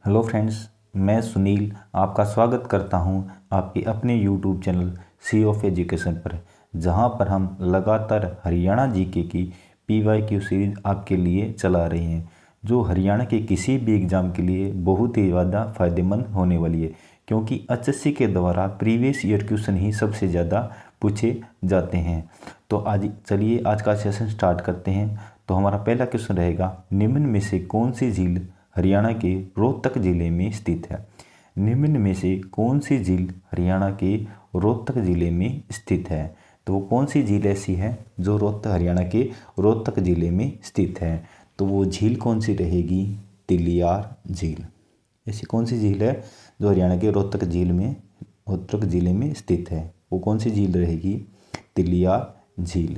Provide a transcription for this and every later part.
Hello friends, मैं सुनील आपका स्वागत करता हूं आपके अपने YouTube channel sea of education पर, जहां पर हम लगातार हरियाणा जीके की पीवाईक्यू सीरीज आपके लिए चला रहे हैं, जो हरियाणा के किसी भी एग्ज़ाम के लिए बहुत ही ज़्यादा फ़ायदेमंद होने वाली है, क्योंकि एचएससी के द्वारा प्रीवियस ईयर क्वेश्चन ही सबसे ज़्यादा पूछे जाते हैं। तो आज चलिए आज का सेशन स्टार्ट करते हैं। तो हमारा पहला क्वेश्चन रहेगा, निम्न में से कौन सी झील हरियाणा के रोहतक जिले में स्थित है? निम्न में से कौन सी झील हरियाणा के रोहतक जिले में स्थित है? तो वो कौन सी झील ऐसी है जो हरियाणा के रोहतक जिले में स्थित है? तो वो झील कौन सी रहेगी? तिलियार झील। ऐसी कौन सी झील है जो हरियाणा के रोहतक जिले में स्थित है? वो कौन सी झील रहेगी? तिलियार झील।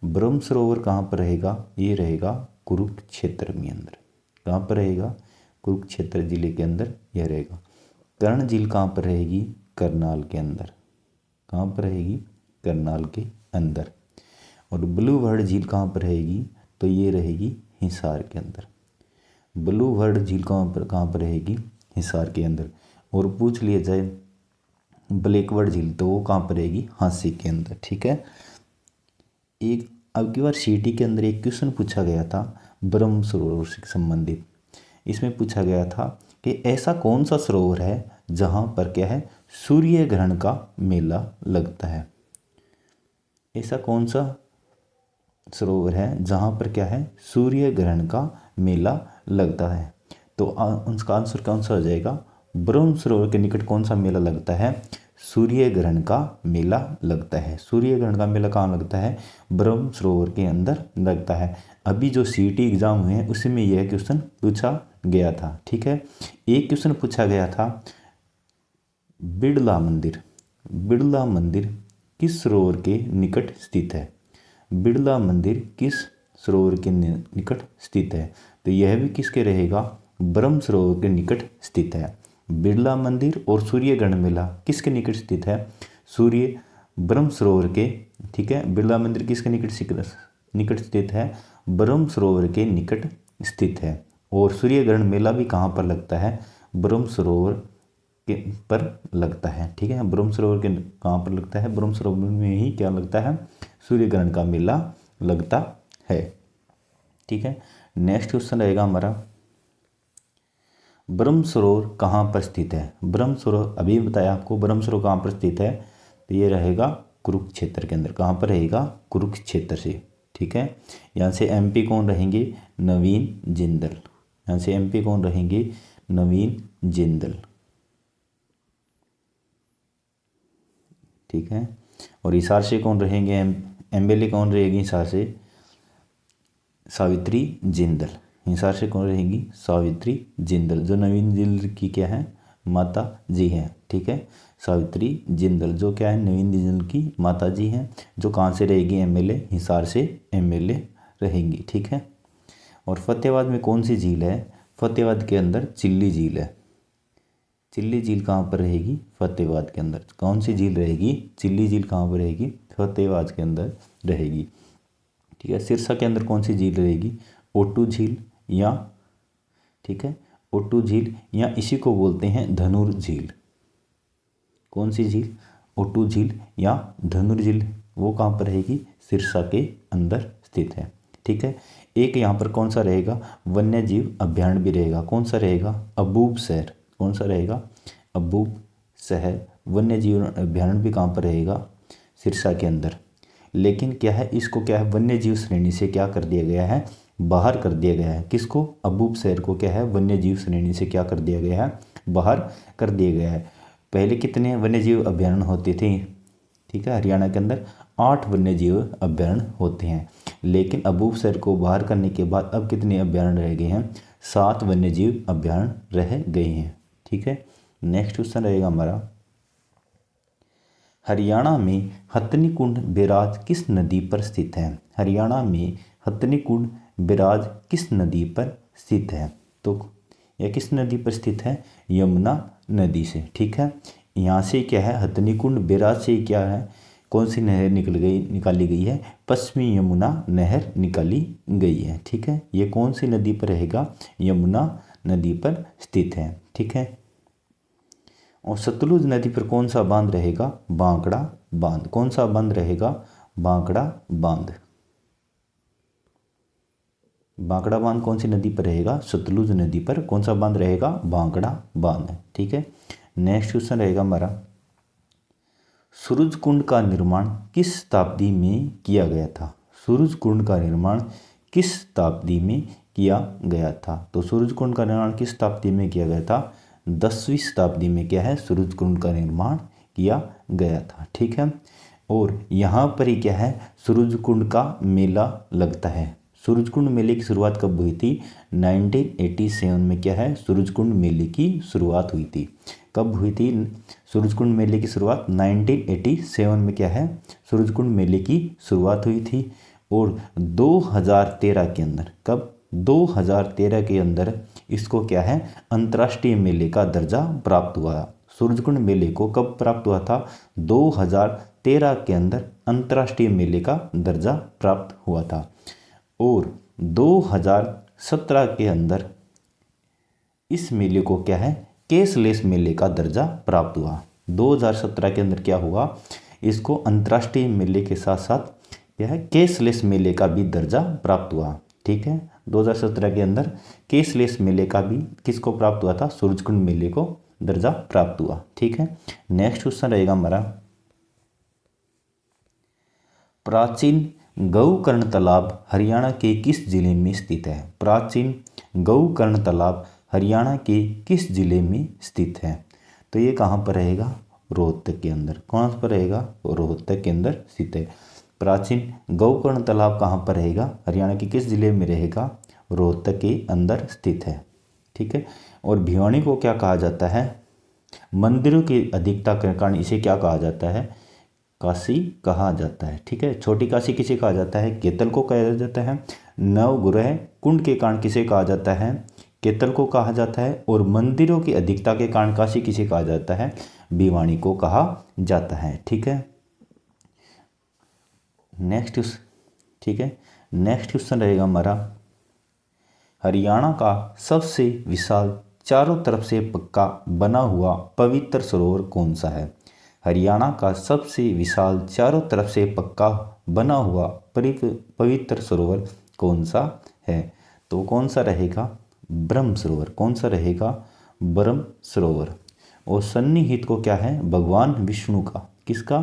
ब्रह्म सरोवर कहाँ पर रहेगा? ये रहेगा कुरुक्षेत्र में अंदर। कहाँ पर रहेगा? कुरुक्षेत्र जिले के अंदर यह रहेगा। कर्ण झील कहाँ पर रहेगी? करनाल के अंदर। कहाँ पर रहेगी? करनाल के अंदर। और ब्लू वर्ल्ड झील कहाँ पर रहेगी? तो ये रहेगी हिसार के अंदर। ब्लू वर्ल्ड झील कहाँ पर रहेगी? हिसार के अंदर। और पूछ लिया जाए ब्लैकवर्ड झील, तो वो कहाँ पर रहेगी? हांसी के अंदर। ठीक है। एक अब की बार सीटी के अंदर एक क्वेश्चन पूछा गया था ब्रह्म सरोवर से संबंधित। इसमें पूछा गया था कि ऐसा कौन सा सरोवर है जहाँ पर क्या है, सूर्य ग्रहण का मेला लगता है? ऐसा कौन सा सरोवर है जहाँ पर क्या है, सूर्य ग्रहण का मेला लगता है? तो उसका आंसर कौन सा हो जाएगा? ब्रह्म सरोवर के निकट कौन सा मेला लगता है? सूर्य ग्रहण का मेला लगता है। सूर्य ग्रहण का मेला कहाँ लगता है? ब्रह्म सरोवर के अंदर लगता है। अभी जो सीटी एग्जाम हुए हैं उसी में यह क्वेश्चन पूछा गया था। ठीक है। एक क्वेश्चन पूछा गया था, बिड़ला मंदिर। बिड़ला मंदिर किस सरोवर के निकट स्थित है? बिड़ला मंदिर किस सरोवर के निकट स्थित है? तो यह भी किसके रहेगा? ब्रह्म सरोवर के निकट स्थित है। बिड़ला मंदिर और सूर्य ग्रहण मेला किसके निकट स्थित है? सूर्य ब्रह्म सरोवर के। ठीक है। बिड़ला मंदिर किसके निकट स्थित है? ब्रह्म सरोवर के निकट स्थित है। और सूर्य ग्रहण मेला भी कहाँ पर लगता है? ब्रह्म सरोवर के पर लगता है। ठीक है। ब्रह्म सरोवर के कहाँ पर लगता है? ब्रह्म सरोवर में ही क्या लगता है? सूर्य ग्रहण का मेला लगता है। ठीक है। नेक्स्ट क्वेश्चन रहेगा हमारा, ब्रह्म सरोवर कहाँ पर स्थित है? ब्रह्म सरोवर अभी बताया आपको, ब्रह्म सरोवर कहाँ पर स्थित है? तो ये रहेगा कुरुक्षेत्र के अंदर। कहाँ पर रहेगा? कुरुक्षेत्र से। ठीक है। यहाँ से एमपी कौन रहेंगे? नवीन जिंदल। यहाँ से एमपी कौन रहेंगे? नवीन जिंदल। ठीक है। और हिसार से कौन रहेंगे? एमएलए कौन रहेगी हिसार से? सावित्री जिंदल। हिसार से कौन रहेगी? सावित्री जिंदल, जो नवीन जिंदल की क्या है? माता जी हैं। ठीक है। सावित्री जिंदल जो क्या है? नवीन जिंदल की माता जी हैं, जो कहाँ से रहेगी? एमएलए हिसार से एमएलए रहेंगी। ठीक है। और फतेहाबाद में कौन सी झील है? फतेहाबाद के अंदर चिल्ली झील है। चिल्ली झील कहाँ पर रहेगी? फतेहाबाद के अंदर। कौन सी झील रहेगी? चिल्ली झील कहाँ पर रहेगी? फतेहाबाद के अंदर रहेगी। ठीक है। सिरसा के अंदर कौन सी झील रहेगी? ओटू झील या, ठीक है, ओटू झील या इसी को बोलते हैं धनुर झील। कौन सी झील? ओटू झील या धनुर झील। वो कहाँ पर रहेगी? सिरसा के अंदर स्थित है। ठीक है। एक यहाँ पर कौन सा रहेगा? वन्य जीव अभ्यारण्य भी रहेगा। कौन सा रहेगा? अबूब शहर। कौन सा रहेगा? अबूब शहर वन्य जीव अभ्यारण्य भी कहाँ पर रहेगा? सिरसा के अंदर। लेकिन क्या है, इसको क्या है, वन्य जीव श्रेणी से क्या कर दिया गया है? बाहर कर दिया गया है। किसको? अबूब शहर को क्या है? वन्य जीव श्रेणी से क्या कर दिया गया है? बाहर कर दिया गया है। पहले कितने वन्य जीव अभ्यारण्य होते थे? ठीक है। हरियाणा के अंदर 8 वन्य जीव अभ्यारण्य होते हैं, लेकिन अबूब शहर को बाहर करने के बाद अब कितने अभ्यारण्य रह गए हैं? 7 वन्य जीव अभ्यारण्य रह गए हैं। ठीक है। नेक्स्ट क्वेश्चन रहेगा हमारा, हरियाणा में हथनीकुंड बैराज किस नदी पर स्थित है? हरियाणा में हथनीकुंड बैराज किस नदी पर स्थित है? तो यह किस नदी पर स्थित है? यमुना नदी से। ठीक है। यहाँ से क्या है, हथनीकुंड बैराज से क्या है, कौन सी नहर निकाली गई है? पश्चिमी यमुना नहर निकाली गई है। ठीक है। ये कौन सी नदी पर रहेगा? यमुना नदी पर स्थित है। ठीक है। और सतलुज नदी पर कौन सा बांध रहेगा? भांकड़ा बांध। कौन सा बांध रहेगा? भांकड़ा बांध। भांकड़ा बांध कौन सी नदी पर रहेगा? सतलुज नदी पर। कौन सा बांध रहेगा? भांकड़ा बांध। ठीक है। नेक्स्ट क्वेश्चन रहेगा हमारा, सूरज कुंड का निर्माण किस शताब्दी में किया गया था? सूरज कुंड का निर्माण किस शताब्दी में किया गया था? तो सूरज कुंड का निर्माण किस शताब्दी में किया गया था? 10वीं शताब्दी में क्या है? सूरज कुंड का निर्माण किया गया था। ठीक है। और यहाँ पर ही क्या है? सूरज कुंड का मेला लगता है। सूरज कुंड मेले की शुरुआत कब हुई थी? 1987 में क्या है? सूरज कुंड मेले की शुरुआत हुई थी। कब हुई थी सूरज कुंड मेले की शुरुआत? 1987 में क्या है? सूरज कुंड मेले की शुरुआत हुई थी। और 2013 के अंदर, कब? 2013 के अंदर इसको क्या है? अंतर्राष्ट्रीय मेले का दर्जा प्राप्त हुआ। सूरज कुंड मेले को कब प्राप्त हुआ था? 2013 के अंदर अंतर्राष्ट्रीय मेले का दर्जा प्राप्त हुआ था। और 2017 के अंदर इस मेले को क्या है? कैशलेस मेले का दर्जा प्राप्त हुआ। 2017 के अंदर क्या हुआ? इसको अंतर्राष्ट्रीय मेले के साथ साथ क्या है? कैशलेस मेले का भी दर्जा प्राप्त हुआ। ठीक है। 2017 के अंदर कैशलेस मेले का भी किसको प्राप्त हुआ था? सूरजकुंड मेले को दर्जा प्राप्त हुआ। ठीक है। नेक्स्ट क्वेश्चन रहेगा हमारा, प्राचीन गौकर्ण तालाब हरियाणा के किस जिले में स्थित है? प्राचीन गौकर्ण तालाब हरियाणा के किस जिले में स्थित है? तो ये कहाँ पर रहेगा? रोहतक के अंदर। कौन पर रहेगा? रोहतक के अंदर स्थित है। प्राचीन गौकर्ण तालाब कहाँ पर रहेगा? हरियाणा के किस जिले में रहेगा? रोहतक के अंदर स्थित है। ठीक है। और भिवानी को क्या कहा जाता है? मंदिरों की अधिकता के कारण इसे क्या कहा जाता है? काशी कहा जाता है। ठीक है। छोटी काशी किसे कहा जाता है? केतल को कहा जाता है। नवग्रह कुंड के कारण किसे कहा जाता है? केतल को कहा जाता है। और मंदिरों की अधिकता के कारण काशी किसे कहा जाता है? भिवानी को कहा जाता है। ठीक है। नेक्स्ट, ठीक है, नेक्स्ट क्वेश्चन रहेगा हमारा, हरियाणा का सबसे विशाल चारों तरफ से पक्का बना हुआ पवित्र सरोवर कौन सा है? हरियाणा का सबसे विशाल चारों तरफ से पक्का बना हुआ पवित्र सरोवर कौन सा है? तो कौन सा रहेगा? ब्रह्म सरोवर। कौन सा रहेगा? ब्रह्म सरोवर। और सन्निहित को क्या है? भगवान विष्णु का। किसका?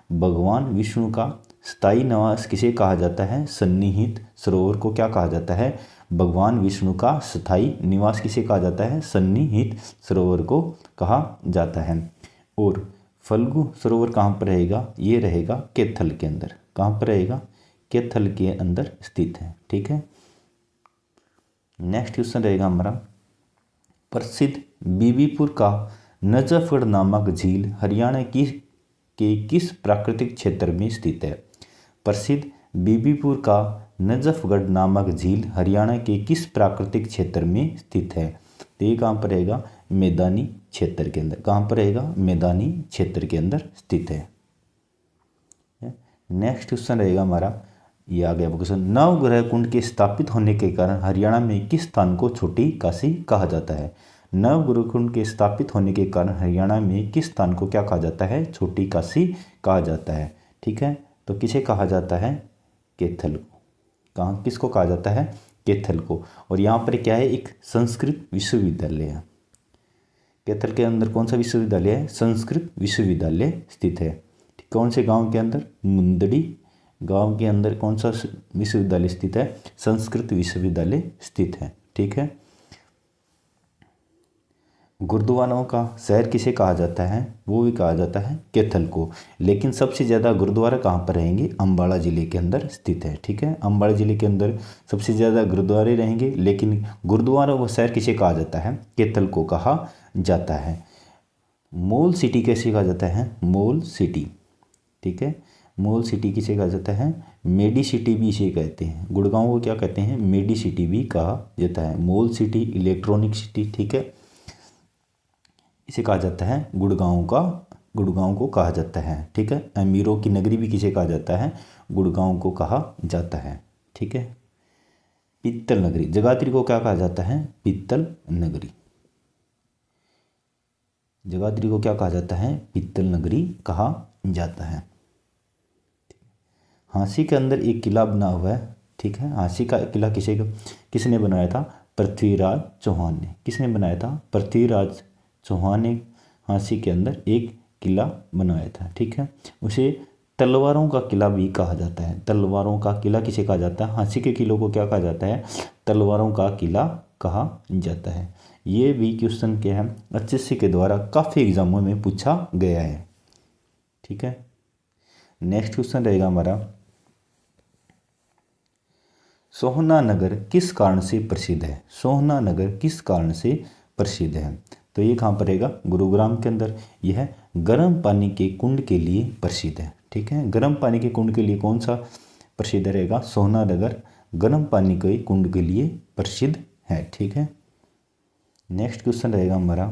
भगवान विष्णु का स्थायी निवास किसे कहा जाता है? सन्निहित सरोवर को क्या कहा जाता है? भगवान विष्णु का स्थायी निवास किसे कहा जाता है? सन्निहित सरोवर को कहा जाता है। और फल्गु सरोवर कहाँ पर रहेगा? ये रहेगा कैथल के अंदर। कहाँ पर रहेगा? कैथल के अंदर स्थित है। ठीक है। नेक्स्ट क्वेश्चन रहेगा हमारा, प्रसिद्ध बीबीपुर का नजफगढ़ नामक झील हरियाणा के किस प्राकृतिक क्षेत्र में स्थित है? प्रसिद्ध बीबीपुर का नजफगढ़ नामक झील हरियाणा के किस प्राकृतिक क्षेत्र में स्थित है? तो ये कहाँ पर रहेगा? मैदानी क्षेत्र के अंदर। कहाँ पर रहेगा? मैदानी क्षेत्र के अंदर स्थित है। नेक्स्ट क्वेश्चन रहेगा हमारा, ये आ गया क्वेश्चन, नवग्रह कुंड के स्थापित होने के कारण हरियाणा में किस स्थान को छोटी काशी कहा जाता है? नवग्रह कुंड के स्थापित होने के कारण हरियाणा में किस स्थान को क्या कहा जाता है? छोटी काशी कहा जाता है। ठीक है। तो किसे कहा जाता है? कैथल को। कहाँ, किसको कहा जाता है? कैथल को। और यहाँ पर क्या है? एक संस्कृत विश्वविद्यालय है। कैथल के अंदर कौन सा विश्वविद्यालय है? संस्कृत विश्वविद्यालय स्थित है। कौन से गांव के अंदर? मुंदड़ी गांव के अंदर कौन सा विश्वविद्यालय स्थित है? संस्कृत विश्वविद्यालय स्थित है। ठीक है। गुरुद्वारों का शहर किसे कहा जाता है? वो भी कहा जाता है कैथल को। लेकिन सबसे ज़्यादा गुरुद्वारा कहाँ पर रहेंगे? अम्बाड़ा जिले के अंदर स्थित है। ठीक है। अम्बाड़ा जिले के अंदर सबसे ज़्यादा गुरुद्वारे रहेंगे, लेकिन गुरुद्वारा व शहर किसे कहा जाता है? कैथल को कहा जाता है। मॉल सिटी कैसे कहा जाता है? Mall city. ठीक है। मॉल सिटी किसे कहा जाता है? मेडी सिटी भी इसे कहते हैं। गुड़गांव को क्या कहते हैं? मेडी सिटी भी कहा जाता है। Mall city, electronic city. ठीक है। इसे कहा जाता है गुड़गांव को कहा जाता है। ठीक है। अमीरों की नगरी भी किसे कहा जाता है? गुड़गांव को कहा जाता है। ठीक है। पीतल नगरी। जगाधरी को क्या कहा जाता है? पीतल नगरी। जगाधरी को क्या कहा जाता है? पीतल नगरी कहा जाता है। हांसी के अंदर एक किला बना हुआ है, ठीक है। हांसी का किला किसने बनाया था? पृथ्वीराज चौहान ने। किसने बनाया था? पृथ्वीराज चौहान ने हांसी के अंदर एक किला बनाया था, ठीक है। उसे तलवारों का किला भी कहा जाता है। तलवारों का किला किसे कहा जाता है? हांसी के किले को क्या कहा जाता है? तलवारों का किला कहा जाता है। ये भी क्वेश्चन क्या है, एचएससी के द्वारा काफ़ी एग्जामों में पूछा गया है, ठीक है। नेक्स्ट क्वेश्चन रहेगा हमारा, सोहना नगर किस कारण से प्रसिद्ध है? सोहना नगर किस कारण से प्रसिद्ध है? तो ये कहाँ पर रहेगा? गुरुग्राम के अंदर। यह गर्म पानी के कुंड के लिए प्रसिद्ध है, ठीक है। गर्म पानी के कुंड के लिए कौन सा प्रसिद्ध रहेगा? सोहना नगर गर्म पानी के कुंड के लिए प्रसिद्ध है, ठीक है। नेक्स्ट क्वेश्चन रहेगा हमारा,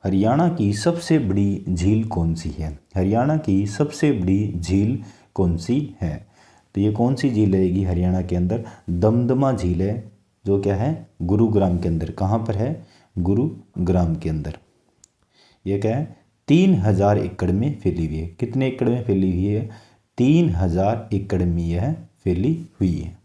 हरियाणा की सबसे बड़ी झील कौन सी है? हरियाणा की सबसे बड़ी झील कौन सी है? तो ये कौन सी झील रहेगी हरियाणा के अंदर? दमदमा झील है, जो क्या है? गुरुग्राम के अंदर। कहाँ पर है? गुरुग्राम के अंदर। ये क्या है? 3000 एकड़ में फैली हुई है। कितने एकड़ में फैली हुई है? 3000 एकड़ में यह फैली हुई है,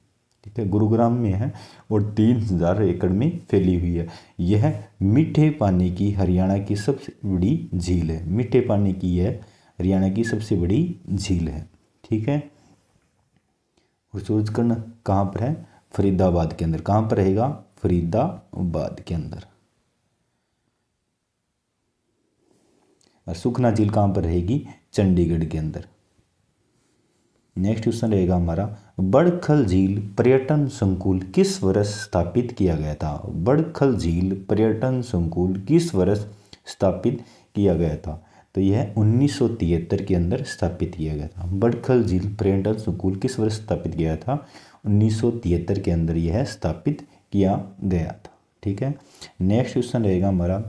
ठीक है। गुरुग्राम में है और 3000 एकड़ में फैली हुई है। यह मीठे पानी की हरियाणा की सबसे बड़ी झील है। मीठे पानी की यह हरियाणा की सबसे बड़ी झील है, ठीक है। और सूरजकुंड कहाँ पर है? फरीदाबाद के अंदर। कहाँ पर रहेगा? फरीदाबाद के अंदर। और सुखना झील कहाँ पर रहेगी? चंडीगढ़ के अंदर। नेक्स्ट क्वेश्चन रहेगा हमारा, बड़खल झील पर्यटन संकुल किस वर्ष स्थापित किया गया था? बड़खल झील पर्यटन संकुल किस वर्ष स्थापित किया गया था? तो यह 1973 के अंदर स्थापित किया गया था। बड़खल झील पर्यटन संकुल किस वर्ष स्थापित किया था? 1973 के अंदर यह स्थापित किया गया था, ठीक है। नेक्स्ट क्वेश्चन रहेगा हमारा,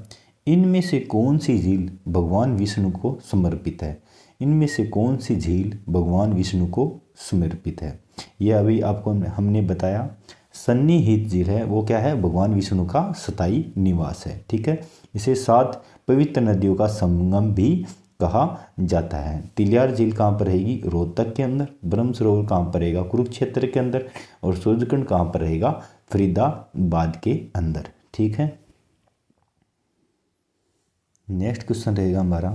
इनमें से कौन सी झील भगवान विष्णु को समर्पित है? इनमें से कौन सी झील भगवान विष्णु को समर्पित है? यह अभी आपको हमने बताया, सन्निहित झील है, वो क्या है? भगवान विष्णु का स्थायी निवास है, ठीक है। इसे 7 पवित्र नदियों का संगम भी कहा जाता है। तिलियार झील कहाँ पर रहेगी? रोहतक के अंदर। ब्रह्म सरोवर कहाँ पर रहेगा? कुरुक्षेत्र के अंदर। और सूरजकुंड कहाँ पर रहेगा? फरीदाबाद के अंदर, ठीक है। नेक्स्ट क्वेश्चन रहेगा हमारा,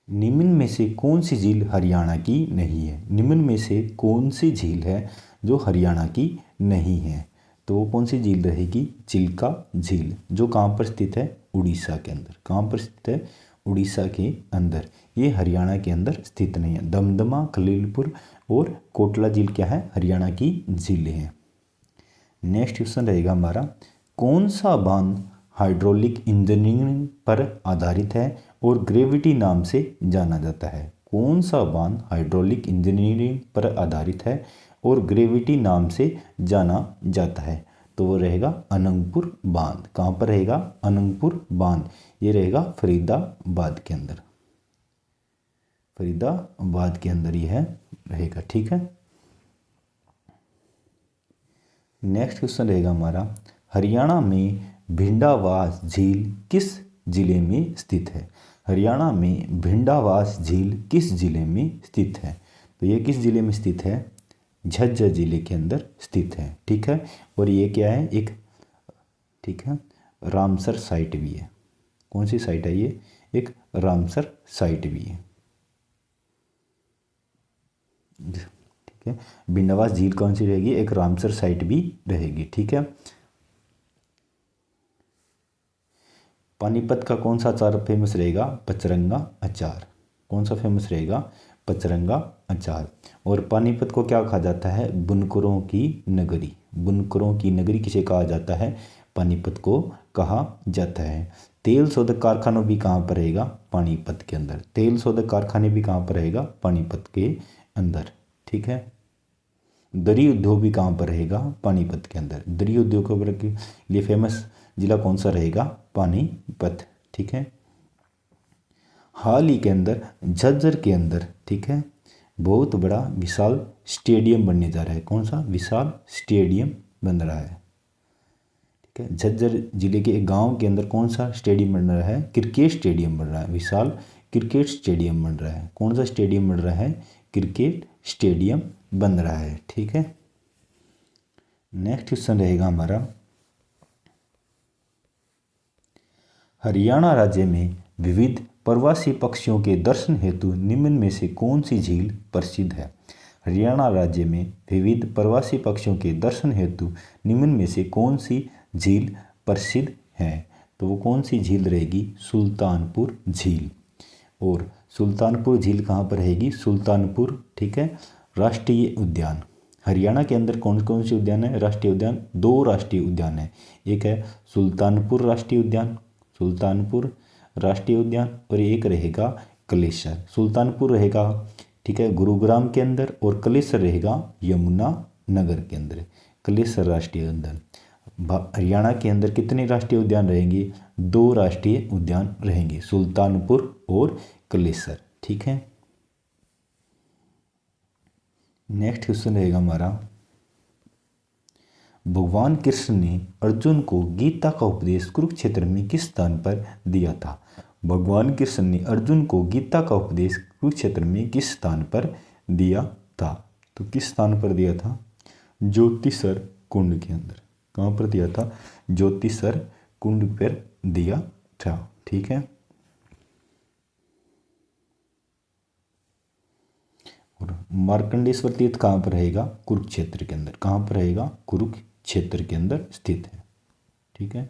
निम्न में से कौन सी झील हरियाणा की नहीं है? निम्न में से कौन सी झील है जो हरियाणा की नहीं है? तो वो कौन सी झील रहेगी? चिल्का झील, जो कहाँ पर स्थित है? उड़ीसा के अंदर। कहाँ पर स्थित है? उड़ीसा के अंदर। ये हरियाणा के अंदर स्थित नहीं है। दमदमा, खलीलपुर और कोटला झील क्या है? हरियाणा की झीलें हैं। नेक्स्ट क्वेश्चन रहेगा हमारा, कौन सा बांध हाइड्रोलिक इंजीनियरिंग पर आधारित है और ग्रेविटी नाम से जाना जाता है? कौन सा बांध हाइड्रोलिक इंजीनियरिंग पर आधारित है और ग्रेविटी नाम से जाना जाता है? तो वो रहेगा अनंगपुर बांध। कहाँ पर रहेगा? अनंगपुर बांध। ये रहेगा फरीदाबाद के अंदर। फरीदाबाद के अंदर यह रहेगा, ठीक है। नेक्स्ट क्वेश्चन रहेगा हमारा, हरियाणा में भिंडावास झील किस जिले में स्थित है? हरियाणा में भिंडावास झील किस जिले में स्थित है? तो ये किस जिले में स्थित है? झज्जर जिले के अंदर स्थित है, ठीक है। और ये क्या है? एक, ठीक है, रामसर साइट भी है। कौन सी साइट है ये? एक रामसर साइट भी है, ठीक है। भिंडावास झील कौन सी रहेगी? एक रामसर साइट भी रहेगी, ठीक है। पानीपत का कौन सा अचार फेमस रहेगा? पचरंगा अचार। कौन सा फेमस रहेगा? पचरंगा अचार। और पानीपत को क्या कहा जाता है? बुनकरों की नगरी। बुनकरों की नगरी किसे कहा जाता है? पानीपत को कहा जाता है। तेल शोधक कारखाना भी कहाँ पर रहेगा? पानीपत के अंदर। तेल शोधक कारखाने भी कहाँ पर रहेगा? पानीपत के अंदर, ठीक है। दरी उद्योग भी कहाँ पर रहेगा? पानीपत के अंदर। दरी उद्योग के लिए फेमस जिला कौन सा रहेगा? पानीपत, ठीक है। हाल ही के अंदर झज्जर के अंदर, ठीक है, बहुत बड़ा विशाल स्टेडियम बनने जा रहा है। कौन सा? विशाल स्टेडियम बन रहा है। ठीक है, झज्जर जिले के एक गांव के अंदर कौन सा स्टेडियम बन रहा है? क्रिकेट स्टेडियम बन रहा है। विशाल क्रिकेट स्टेडियम बन रहा है। कौन सा स्टेडियम बन रहा है? क्रिकेट स्टेडियम बन रहा है। ठीक है, नेक्स्ट क्वेश्चन रहेगा हमारा, हरियाणा राज्य में विविध प्रवासी पक्षियों के दर्शन हेतु निम्न में से कौन सी झील प्रसिद्ध है? हरियाणा राज्य में विविध प्रवासी पक्षियों के दर्शन हेतु निम्न में से कौन सी झील प्रसिद्ध है? तो वो कौन सी झील रहेगी? सुल्तानपुर झील। और सुल्तानपुर झील कहाँ पर रहेगी? सुल्तानपुर, ठीक है, राष्ट्रीय उद्यान। हरियाणा के अंदर कौन कौन से उद्यान है? राष्ट्रीय उद्यान, 2 राष्ट्रीय उद्यान है। एक है सुल्तानपुर राष्ट्रीय उद्यान, सुल्तानपुर राष्ट्रीय उद्यान, और एक रहेगा कलेसर। सुल्तानपुर रहेगा, ठीक है, गुरुग्राम के अंदर, और कलेसर रहेगा यमुना नगर के अंदर। कलेसर राष्ट्रीय उद्यान। हरियाणा के अंदर कितने राष्ट्रीय उद्यान रहेंगे? 2 राष्ट्रीय उद्यान रहेंगे, सुल्तानपुर और कलेसर। ठीक है, नेक्स्ट क्वेश्चन रहेगा हमारा, भगवान कृष्ण ने अर्जुन को गीता का उपदेश कुरुक्षेत्र में किस स्थान पर दिया था? भगवान कृष्ण ने अर्जुन को गीता का उपदेश कुरुक्षेत्र में किस स्थान पर दिया था? तो किस स्थान पर दिया था? ज्योतिसर कुंड के अंदर। कहाँ पर दिया था? ज्योतिसर कुंड पर दिया था। ठीक है, और मार्कंडेश्वर तीर्थ कहाँ पर रहेगा? कुरुक्षेत्र के अंदर। कहाँ पर रहेगा? कुरुक्षेत्र के अंदर स्थित है। ठीक है,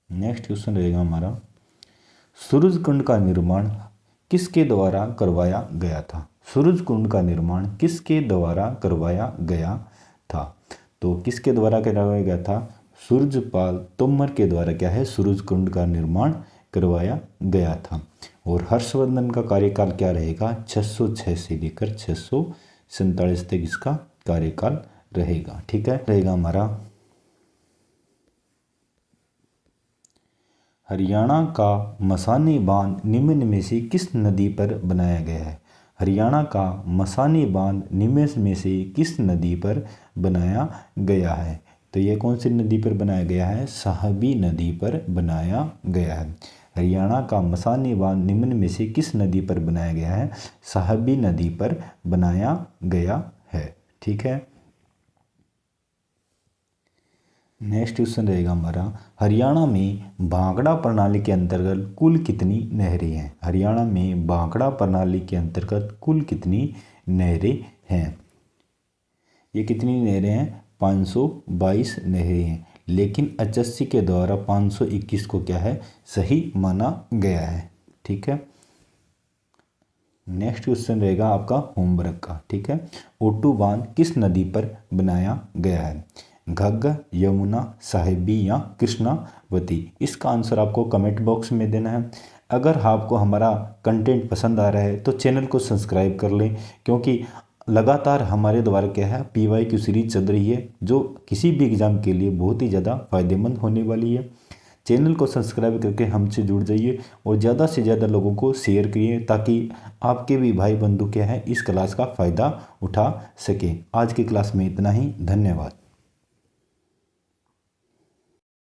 नेक्स्ट क्वेश्चन रहेगा हमारा, सूरज कुंड का निर्माण किसके द्वारा करवाया गया था? सूरज कुंड का निर्माण किसके द्वारा करवाया गया था? तो किसके द्वारा करवाया गया था? सूरजपाल तोमर के द्वारा क्या है? सूरज कुंड का निर्माण करवाया गया था। और हर्षवर्धन का कार्यकाल क्या रहेगा? 606 से लेकर 647 तक इसका कार्यकाल रहेगा। ठीक है, रहेगा हमारा, हरियाणा का मसानी बांध निम्न में से किस नदी पर बनाया गया है? हरियाणा का मसानी बांध निम्न में से किस नदी पर बनाया गया है? तो ये कौन सी नदी पर बनाया गया है? साहबी नदी पर बनाया गया है। हरियाणा का मसानी बांध निम्न में से किस नदी पर बनाया गया है? साहबी नदी पर बनाया गया है। ठीक है, नेक्स्ट क्वेश्चन रहेगा हमारा, हरियाणा में भांगड़ा प्रणाली के अंतर्गत कुल कितनी नहरें हैं? हरियाणा में भांगड़ा प्रणाली के अंतर्गत कुल कितनी नहरें हैं? ये कितनी नहरें हैं? 522 नहरें हैं, लेकिन एचएससी के द्वारा 521 को क्या है? सही माना गया है। ठीक है, नेक्स्ट क्वेश्चन रहेगा आपका होमवर्क का। ठीक है, ओटू बांध किस नदी पर बनाया गया है? घग्गर, यमुना, साहिबी या कृष्णावती? इसका आंसर आपको कमेंट बॉक्स में देना है। अगर आपको हमारा कंटेंट पसंद आ रहा है तो चैनल को सब्सक्राइब कर लें, क्योंकि लगातार हमारे द्वारा क्या है, PYQ सीरीज चल रही है, जो किसी भी एग्ज़ाम के लिए बहुत ही ज़्यादा फायदेमंद होने वाली है। चैनल को सब्सक्राइब करके हमसे जुड़ जाइए और ज़्यादा से ज़्यादा लोगों को शेयर करिए, ताकि आपके भी भाई बंधु क्या है इस क्लास का फ़ायदा उठा सकें। आज की क्लास में इतना ही, धन्यवाद।